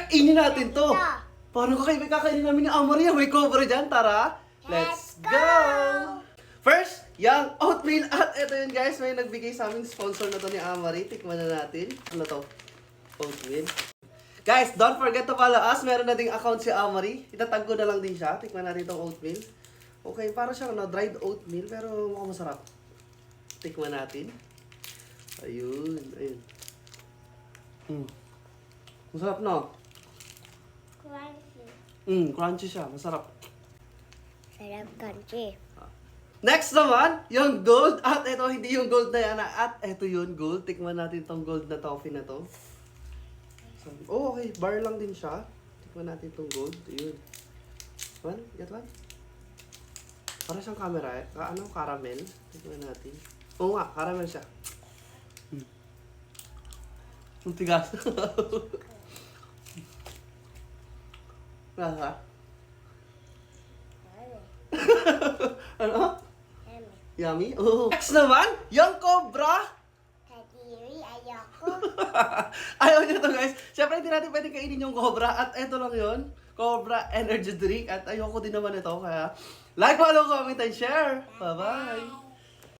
Kainin natin to. Paano kakainin namin ni Amaria? May cobra dyan, tara. Let's go! First, yung oatmeal. At ito yun guys, may nagbigay sa aming sponsor na to ni Amari. Tikman na natin. Ano to? Oatmeal. Guys, don't forget to follow us. Meron na ding account si Amari. Itatag ko na lang din siya. Tikman natin itong oatmeal. Okay, para siyang dried oatmeal pero mukhang masarap. Tikman natin. Ayun, ayun. Masarap na. Crunchy. Crunchy siya. Masarap. Sarap crunchy. Next naman, yung gold. At ito, hindi yung gold na yan. At ito yun, gold. Tikman natin tong gold na toffee na to. Oh, okay. Bar lang din siya. Tikman natin tong gold. Ayun. One, get one. Para siyang camera eh. Caramel. Tikman natin. Oo nga, caramel siya. Ang tigas. Lasa? Ano? Yummy? Oh. Next naman, yung cobra. Kadiri, ayoko. Ayaw nyo to guys. Siyempre hindi natin pwedeng kainin yung cobra. At eto lang yun. Cobra energy drink. At ayoko din naman ito. Kaya like, follow, comment, and share. Bye-bye.